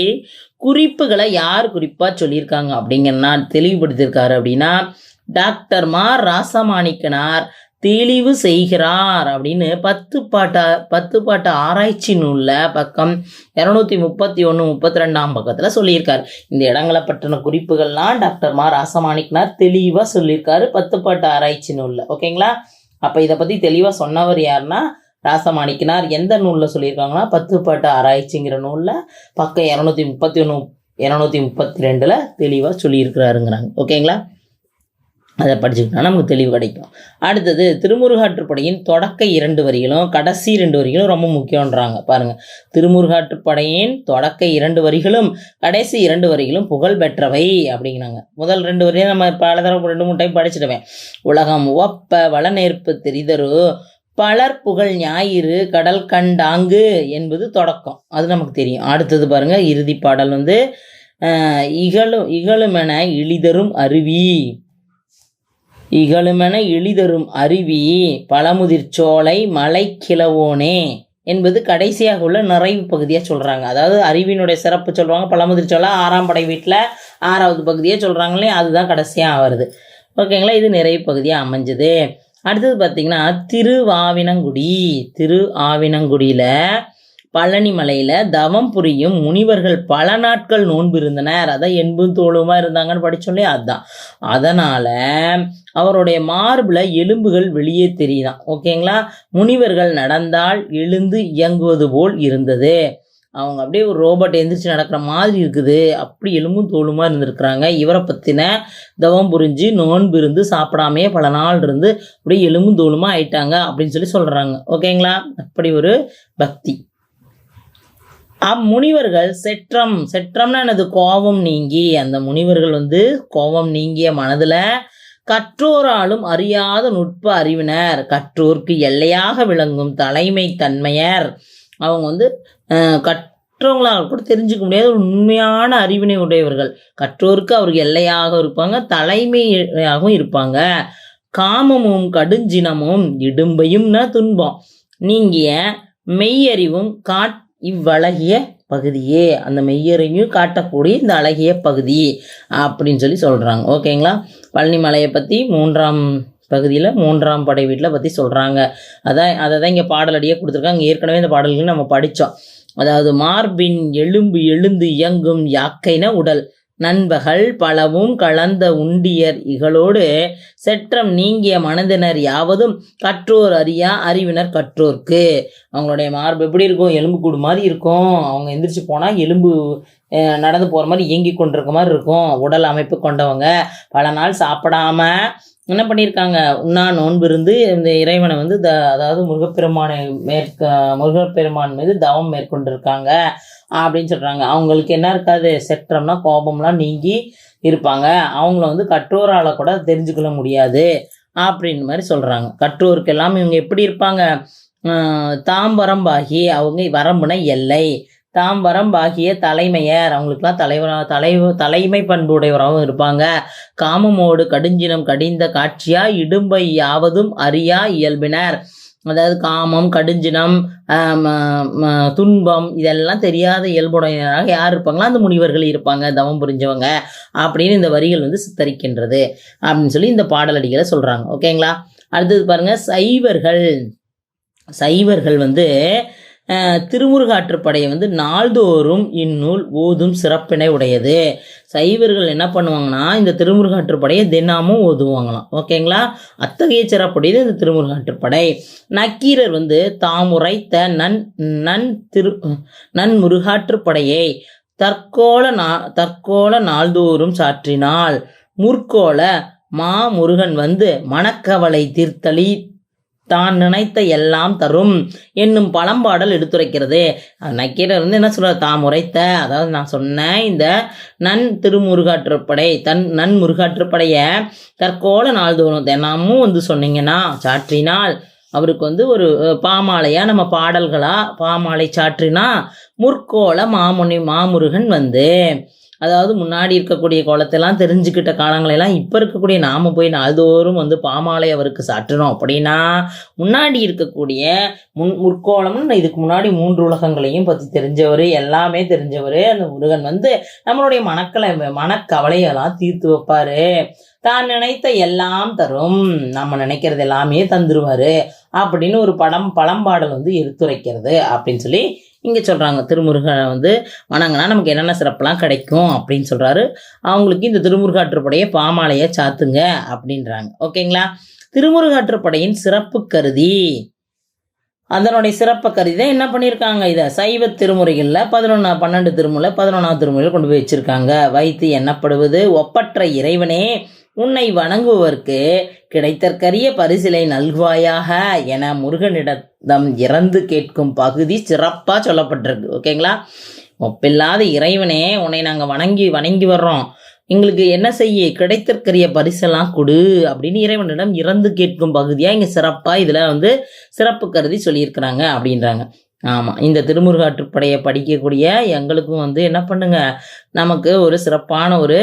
குறிப்புகளை யார் குறிப்பா சொல்லியிருக்காங்க அப்படிங்கன்னா தெளிவுபடுத்தியிருக்காரு அப்படின்னா டாக்டர் மா ராசமாணிக்கனார் தெளிவு செய்கிறார் அப்படின்னு 10 பாட்டு ஆராய்ச்சி நூல்ல பக்கம் 231 32ஆம் பக்கத்துல சொல்லியிருக்காரு. இந்த இடங்களை பற்றின குறிப்புகள்லாம் டாக்டர் மா ராசமாணிக்கனார் தெளிவா சொல்லியிருக்காரு 10 பாட்டு ஆராய்ச்சி நூல்ல. ஓகேங்களா? அப்ப இதை பத்தி தெளிவா சொன்னவர் யாருன்னா ராசமாணிக்கனார். எந்த நூல்ல சொல்லியிருக்காங்கன்னா 10 பாட்டு ஆராய்ச்சிங்கிற நூல்ல பக்கம் 231 232ல தெளிவா சொல்லியிருக்கிறாருங்கிறாங்க. ஓகேங்களா? அதை படிச்சுக்கிட்டா நமக்கு தெளிவு கிடைக்கும். அடுத்தது திருமுருகாற்றுப்படையின் தொடக்க 2 வரிகளும் கடைசி 2 வரிகளும் ரொம்ப முக்கியன்றாங்க. பாருங்க, திருமுருகாற்றுப்படையின் தொடக்க 2 வரிகளும் கடைசி 2 வரிகளும் புகழ் பெற்றவை அப்படிங்கிறாங்க. முதல் 2 வரியும் நம்ம பல தடவை 2-3 டைம் படிச்சிடுவேன். உலகம் ஒப்ப வளநேர்ப்பு தெரிதரு பலர் புகழ் ஞாயிறு கடல் கண்டாங்கு என்பது தொடக்கம், அது நமக்கு தெரியும். அடுத்தது பாருங்க, இறுதி பாடல் வந்து இகழுமென இழிதரும் அருவி பழமுதிர்ச்சோலை மலை கிழவோனே என்பது கடைசியாக உள்ள நிறைவு பகுதியாக சொல்கிறாங்க. அதாவது அருவியினுடைய சிறப்பு சொல்லுவாங்க. பழமுதிர்ச்சோலை 6ஆம் படை வீட்டில் 6வது பகுதியாக சொல்கிறாங்களே, அதுதான் கடைசியாக வருது. ஓகேங்களா? இது நிறைவு பகுதியாக அமைஞ்சது. அடுத்தது பார்த்தீங்கன்னா திருஆவினங்குடியில் பழனிமலையில் தவம் புரியும் முனிவர்கள் பல நாட்கள் நோன்பு இருந்தனர். அதான் எண்பும் தோளுமா இருந்தாங்கன்னு படிச்சோம்லே, அதுதான். அதனால் அவருடைய மார்பில் எலும்புகள் வெளியே தெரியுதான். ஓகேங்களா? முனிவர்கள் நடந்தால் எழுந்து இயங்குவது போல் இருந்தது. அவங்க அப்படியே ஒரு ரோபோட் எந்திரிச்சு நடக்கிற மாதிரி இருக்குது. அப்படி எலும்பும் தோளுமா இருந்திருக்கிறாங்க. இவரை பற்றின தவம் புரிஞ்சு நோன்பு இருந்து சாப்பிடாமே பல நாள் இருந்து அப்படியே எலும்பும் தோளுமா ஆயிட்டாங்க அப்படின்னு சொல்லி சொல்கிறாங்க. ஓகேங்களா? அப்படி ஒரு பக்தி. அம்முனிவர்கள் செற்றம்னா எனது கோபம் நீங்கி, அந்த முனிவர்கள் வந்து கோபம் நீங்கிய மனதுல கற்றோராலும் அறியாத நுட்ப அறிவினர், கற்றோர்க்கு எல்லையாக விளங்கும் தலைமை தன்மையர். அவங்க வந்து கற்றவங்களால் கூட தெரிஞ்சுக்க முடியாத உண்மையான அறிவினை உடையவர்கள். கற்றோருக்கு அவருக்கு எல்லையாக இருப்பாங்க, தலைமையாகவும் இருப்பாங்க. காமமும் கடுஞ்சினமும் இடும்பையும்னா துன்பம் நீங்கிய மெய்யறிவும் இவ்வழகிய பகுதியே, அந்த மெய்யறிவையும் காட்டக்கூடிய இந்த அழகிய பகுதி அப்படின்னு சொல்லி சொல்கிறாங்க. ஓகேங்களா? பழனிமலையை பற்றி 3ஆம் பகுதியில் 3ஆம் படை வீட்டில் பற்றி சொல்கிறாங்க. அதை தான் இங்கே பாடலடியாக கொடுத்துருக்காங்க. ஏற்கனவே இந்த பாடல்கள் நம்ம படித்தோம். அதாவது மார்பின் எலும்பு எழுந்து இயங்கும் யாக்கைன உடல் நண்பகல் பலவும் கலந்த உண்டியர் இகளோடு செற்றம் நீங்கிய மனதினர் யாவதும் கற்றோர் அறியா அறிவினர் கற்றோர்க்கு. அவங்களுடைய மார்பு எப்படி இருக்கும்? எலும்பு கூடு மாதிரி இருக்கும். அவங்க எந்திரிச்சு போனால் எலும்பு நடந்து போகிற மாதிரி இயங்கி கொண்டிருக்க மாதிரி இருக்கும். உடல் அமைப்பு கொண்டவங்க பல நாள் சாப்பிடாம என்ன பண்ணியிருக்காங்க? உண்ணா நோன்பு இருந்து இந்த இறைவனை வந்து அதாவது முருகப்பெருமான் மீது தவம் மேற்கொண்டிருக்காங்க அப்படின்னு சொல்கிறாங்க. அவங்களுக்கு என்ன இருக்காது? செற்றம்னா கோபம்லாம் நீங்கி இருப்பாங்க. அவங்கள வந்து கற்றோரால் கூட தெரிஞ்சுக்கொள்ள முடியாது அப்படின்னு மாதிரி சொல்கிறாங்க. கற்றோருக்கு எல்லாம் இவங்க எப்படி இருப்பாங்க? தாம் வரம்பாகி, அவங்க வரம்புன எல்லை, தாம் வரம்பாகிய தலைமையர், அவங்களுக்குலாம் தலைமை பண்புடையவராகவும் இருப்பாங்க. காமமோடு கடுஞ்சினம் கடிந்த காட்சியா இடும்பை யாவதும் அறியா இயல்பினர். அதாவது காமம் கடுஞ்சினம் துன்பம் இதெல்லாம் தெரியாத இயல்புடையவராக யார் இருப்பாங்களா? அந்த முனிவர்கள் இருப்பாங்க, தவம் புரிஞ்சவங்க அப்படின்னு இந்த வரிகள் வந்து சித்தரிக்கின்றது அப்படின்னு சொல்லி இந்த பாடலடிகளை சொல்கிறாங்க. ஓகேங்களா? அடுத்தது பாருங்க, சைவர்கள் வந்து திருமுருகாற்றுப்படையை வந்து நாள்தோறும் இந்நூல் ஓதும் சிறப்பினை உடையது. சைவர்கள் என்ன பண்ணுவாங்கன்னா இந்த திருமுருகாற்றுப்படையை தினமும் ஓதுவாங்களாம். ஓகேங்களா? அத்தகைய சிறப்புடையது இந்த திருமுருகாற்றுப்படை. நக்கீரர் வந்து தாம் உரைத்த நன்முருகாற்றுப்படையை தற்கோல நாள்தோறும் சாற்றினால் முற்கோல முருகன் வந்து மனக்கவலை தீர்த்தளி தான் நினைத்த எல்லாம் தரும் என்னும் பழம்பாடல் எடுத்துரைக்கிறது. நக்கீரர் வந்து என்ன சொல்றார்? தாம் உரைத்த, அதாவது நான் சொன்னேன் இந்த நன்முருகாற்றுப்படைய தற்கோல நாள்தோறும் தினமும் வந்து சொன்னீங்கன்னா சாற்றினால் அவருக்கு வந்து ஒரு பாமாலையாக நம்ம பாடல்களாக பாமாலை சாற்றினா முற்கோல மாமுருகன் வந்து, அதாவது முன்னாடி இருக்கக்கூடிய கோலத்தெல்லாம் தெரிஞ்சுக்கிட்ட காலங்களெல்லாம் இப்போ இருக்கக்கூடிய நாம் போய் நாள்தோறும் வந்து பாமாலை அவருக்கு சாற்றணும் அப்படின்னா, முன்னாடி இருக்கக்கூடிய முற்கோலம்னு இதுக்கு முன்னாடி 3 உலகங்களையும் பற்றி தெரிஞ்சவர், எல்லாமே தெரிஞ்சவர் அந்த முருகன் வந்து நம்மளுடைய மனக்கவலையெல்லாம் தீர்த்து வைப்பார். தான் நினைத்த எல்லாம் தரும், நம்ம நினைக்கிறது எல்லாமே தந்துருவார் அப்படின்னு ஒரு பழம்பாடல் வந்து எடுத்துரைக்கிறது அப்படின்னு சொல்லி இங்கே சொல்கிறாங்க. திருமுருகனை வந்து வணங்கினா நமக்கு என்னென்ன சிறப்புலாம் கிடைக்கும் அப்படின்னு சொல்கிறாரு. அவங்களுக்கு இந்த திருமுருகாற்றுப்படையை பாமாலையை சாத்துங்க அப்படின்றாங்க. ஓகேங்களா? திருமுருகாற்றுப்படையின் சிறப்பு கருதி, அதனுடைய சிறப்பை கருதி தான் என்ன பண்ணியிருக்காங்க, இதை சைவ திருமுறைகளில் 12 திருமுறை 11ஆவது திருமுறையில் கொண்டு போய் வச்சுருக்காங்க. வைத்து எண்ணப்படுவது ஒப்பற்ற இறைவனே உன்னை வணங்குவதற்கு கிடைத்தற்கரிய பரிசிலை நல்குவாயாக என முருகனிடம் இறந்து கேட்கும் பகுதி சிறப்பாக சொல்லப்பட்டிருக்கு. ஓகேங்களா? ஒப்பில்லாத இறைவனே உன்னை நாங்கள் வணங்கி வர்றோம், எங்களுக்கு என்ன செய்ய, கிடைத்தற்கரிய பரிசெல்லாம் கொடு அப்படின்னு இறைவனிடம் இறந்து கேட்கும் பகுதியாக இங்கே சிறப்பாக இதில் வந்து சிறப்பு கருதி சொல்லியிருக்கிறாங்க அப்படின்றாங்க. ஆமாம், இந்த திருமுருகாற்றுப்படையை படிக்கக்கூடிய எங்களுக்கும் வந்து என்ன பண்ணுங்க, நமக்கு ஒரு சிறப்பான ஒரு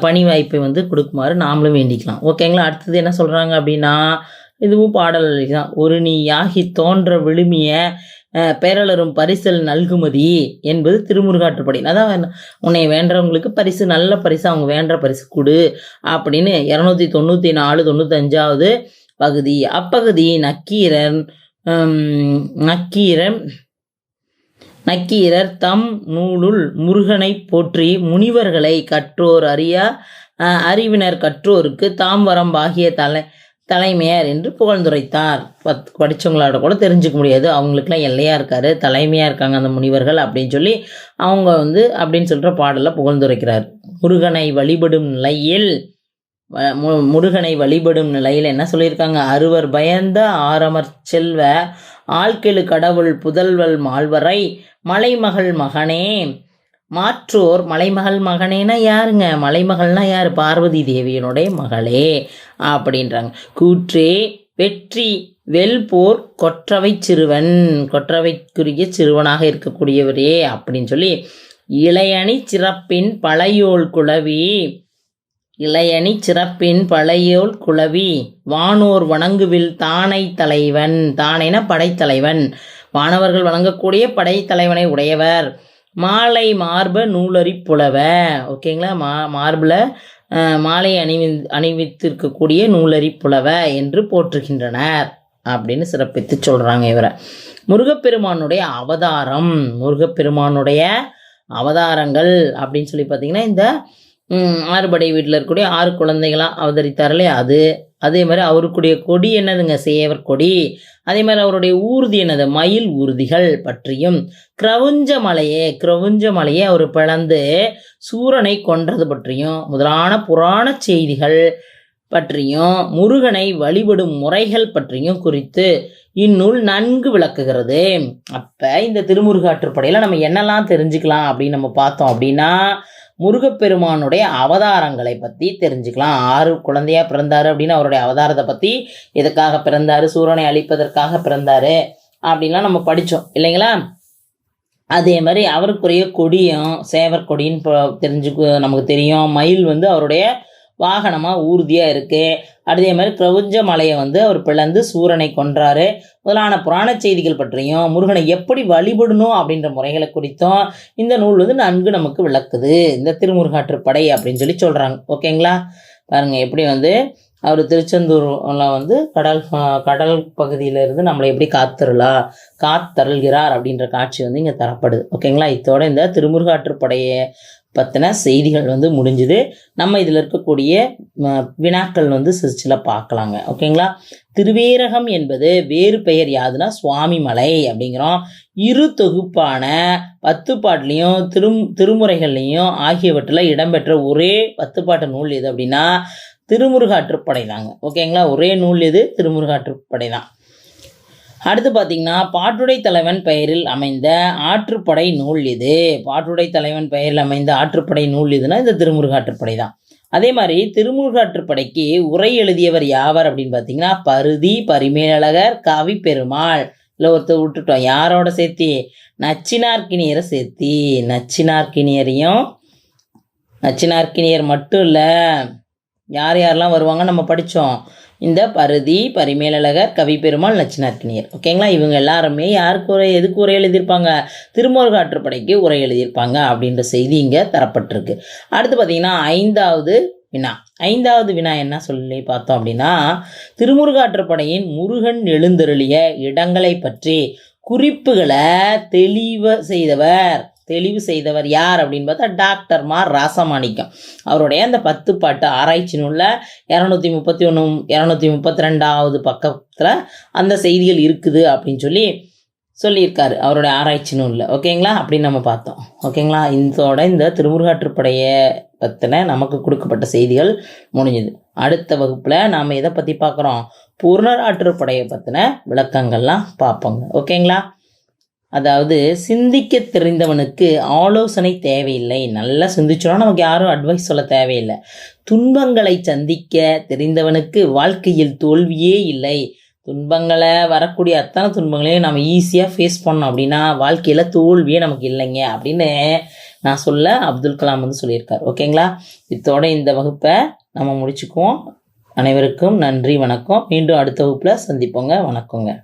பணி வாய்ப்பை வந்து கொடுக்குமாறு நாமளும் வேண்டிக்கலாம். ஓகேங்களா? அடுத்தது என்ன சொல்கிறாங்க அப்படின்னா, இதுவும் பாடல் தான். ஒரு நீ யாகி தோன்ற விழுமிய பேரலரும் பரிசல் நல்குமதி என்பது திருமுருகாற்றுப்படை. அதான் உன்னை வேண்டவங்களுக்கு பரிசு, நல்ல பரிசு, அவங்க வேண்ட பரிசு கொடு அப்படின்னு 294 95வது பகுதி. அப்பகுதி நக்கீரர் தம் நூலுள் முருகனை போற்றி முனிவர்களை கற்றோர் அறிவினர் கற்றோருக்கு தாம் வரம்பாகிய தலைமையார் என்று புகழ்ந்துரைத்தார். படித்தவங்களோட கூட தெரிஞ்சுக்க முடியாது, அவங்களுக்குலாம் எல்லையாக இருக்காரு, தலைமையாக இருக்காங்க அந்த முனிவர்கள் அப்படின்னு சொல்லி அவங்க வந்து அப்படின்னு சொல்கிற பாடலில் புகழ்ந்துரைக்கிறார். முருகனை வழிபடும் நிலையில் என்ன சொல்லியிருக்காங்க, அறுவர் பயந்த ஆரமர் செல்வ ஆழ்கெழு கடவுள் புதல்வல் மால்வரை மலைமகள் மகனே மாற்றோர். மலைமகள் மகனேனா யாருங்க, மலைமகள்னா யார், பார்வதி தேவியனுடைய மகளே அப்படின்றாங்க. கூற்றே வெற்றி வெல்போர் கொற்றவைக்குரிய சிறுவனாக இருக்கக்கூடியவரே அப்படின்னு சொல்லி இளையணி சிறப்பின் பழையோள் குளவி வானோர் வணங்குவில் தானை தலைவன். தானைனா படைத்தலைவன், வானவர்கள் வணங்கக்கூடிய படைத்தலைவனை உடையவர். மாலை மார்ப நூலறி புலவ. ஓகேங்களா? மார்பில் மாலை அணிவித்திருக்கக்கூடிய நூலறி புலவ என்று போற்றுகின்றனர் அப்படின்னு சிறப்பித்து சொல்கிறாங்க இவரை. முருகப்பெருமானுடைய அவதாரங்கள் அப்படின்னு சொல்லி பார்த்தீங்கன்னா, இந்த 6 படை வீட்டில் இருக்கக்கூடிய 6 குழந்தைகளாம் அவதரித்தார்களே அது. அதே மாதிரி அவருக்குடைய கொடி என்னதுங்க, சேவர் கொடி. அதே மாதிரி அவருடைய ஊர்தி என்னது, மயில் ஊர்திகள் பற்றியும், கிரவுஞ்ச மலையே அவர் பிளந்து சூரனை கொன்றது பற்றியும் முதலான புராண செய்திகள் பற்றியும் முருகனை வழிபடும் முறைகள் பற்றியும் குறித்து இந்நூல் நன்கு விளக்குகிறது. அப்போ இந்த திருமுருகாற்றுப்படையில் நம்ம என்னெல்லாம் தெரிஞ்சுக்கலாம் அப்படின்னு நம்ம பார்த்தோம் அப்படின்னா, முருகப்பெருமானுடைய அவதாரங்களை பற்றி தெரிஞ்சுக்கலாம். 6 குழந்தையா பிறந்தாரு அப்படின்னு அவருடைய அவதாரத்தை பற்றி, எதுக்காக பிறந்தாரு, சூரனை அழிப்பதற்காக பிறந்தாரு அப்படின்லாம் நம்ம படித்தோம் இல்லைங்களா? அதே மாதிரி அவருக்குரிய கொடியும் சேவர் கொடின்னு நமக்கு தெரியும். மயில் வந்து அவருடைய வாகனமாக ஊர்தியாக இருக்குது. அதே மாதிரி கிரவுஞ்ச மலையை வந்து அவர் பிளந்து சூரனை கொன்றாரு முதலான புராண செய்திகள் பற்றியும் முருகனை எப்படி வழிபடணும் அப்படின்ற முறைகளை குறித்தும் இந்த நூல் வந்து நன்கு நமக்கு விளக்குது, இந்த திருமுருகாற்றுப்படை அப்படின்னு சொல்லி சொல்கிறாங்க. ஓகேங்களா? பாருங்கள் எப்படி வந்து அவர் திருச்செந்தூரில் வந்து கடல் பகுதியிலிருந்து நம்மளை எப்படி காத்தருள்கிறார் அப்படின்ற காட்சி வந்து இங்கே தரப்படுது. ஓகேங்களா? இதோட இந்த திருமுருகாற்றுப்படையை பற்றின செய்திகள் வந்து முடிஞ்சுது. நம்ம இதில் இருக்கக்கூடிய வினாக்கள் வந்து சில பார்க்கலாங்க. ஓகேங்களா? திருவேரகம் என்பது வேறு பெயர் யாதுன்னா சுவாமி மலை அப்படிங்கிறோம். 2 தொகுப்பான 10 பாட்டுலேயும் திருமுறைகள்லையும் ஆகியவற்றில் இடம்பெற்ற ஒரே 10 பாட்டு நூல் எது அப்படின்னா திருமுருகாற்றுப்படை தாங்க. ஓகேங்களா? ஒரே நூல் எது, திருமுருகாற்றுப்படை தான். அடுத்து பார்த்தீங்கன்னா, பாட்டுடை தலைவன் பெயரில் அமைந்த ஆற்றுப்படை நூல் இது. பாட்டுடை தலைவன் பெயரில் அமைந்த ஆற்றுப்படை நூல் இதுன்னா இந்த திருமுருகாற்றுப்படை தான். அதே மாதிரி திருமுருகாற்றுப்படைக்கு உரை எழுதியவர் யாவர் அப்படின்னு பார்த்தீங்கன்னா பருதி பரிமேலழகர் கவி பெருமாள். இல்லை ஒருத்தர் விட்டுட்டோம், யாரோட சேர்த்தி? நச்சினார்க்கினியரை சேர்த்தி. நச்சினார்க்கினியர் மட்டும் இல்லை, யார் யாரெல்லாம் வருவாங்க நம்ம படித்தோம். இந்த பருதி பரிமேலழகர் கவி பெருமாள் நச்சினார்க்கினியர். ஓகேங்களா? இவங்க எல்லாருமே யாருக்கு எதுக்கு உரை எழுதியிருப்பாங்க? திருமுருகாற்றுப்படைக்கு உரை எழுதியிருப்பாங்க அப்படின்ற செய்தி இங்கே தரப்பட்டிருக்கு. அடுத்து பார்த்தீங்கன்னா ஐந்தாவது வினா என்ன சொல்லி பார்த்தோம் அப்படின்னா, திருமுருகாற்றுப்படையின் முருகன் எழுந்தருளிய இடங்களை பற்றி குறிப்புகளை தெளிவு செய்தவர் யார் அப்படின்னு பார்த்தா டாக்டர் மா ராசமாணிக்கம். அவருடைய அந்த 10 பாட்டு ஆராய்ச்சி நூலில் 231 232வது பக்கத்தில் அந்த செய்திகள் இருக்குது அப்படின்னு சொல்லியிருக்காரு அவருடைய ஆராய்ச்சி நூலில். ஓகேங்களா? அப்படின்னு நம்ம பார்த்தோம். ஓகேங்களா? இந்த திருமுருகாற்றுப்படையை பற்றின நமக்கு கொடுக்கப்பட்ட செய்திகள் முடிஞ்சுது. அடுத்த வகுப்பில் நாம் எதை பற்றி பார்க்குறோம்? புறநாற்றுப்படையை பற்றின விளக்கங்கள்லாம் பார்ப்போங்க. ஓகேங்களா? அதாவது சிந்திக்க தெரிந்தவனுக்கு ஆலோசனை தேவையில்லை. நல்லா சிந்திச்சோன்னா நமக்கு யாரும் அட்வைஸ் சொல்ல தேவையில்லை. துன்பங்களை சந்திக்க தெரிந்தவனுக்கு வாழ்க்கையில் தோல்வியே இல்லை. வரக்கூடிய அத்தனை துன்பங்களையும் நம்ம ஈஸியாக ஃபேஸ் பண்ணோம் அப்படின்னா வாழ்க்கையில் தோல்வியே நமக்கு இல்லைங்க அப்படின்னு நான் அப்துல் கலாம் சொல்லியிருக்கார். ஓகேங்களா? இதோட இந்த வகுப்பை நம்ம முடிச்சுக்குவோம். அனைவருக்கும் நன்றி, வணக்கம். மீண்டும் அடுத்த வகுப்பில் சந்திப்போங்க. வணக்கங்க.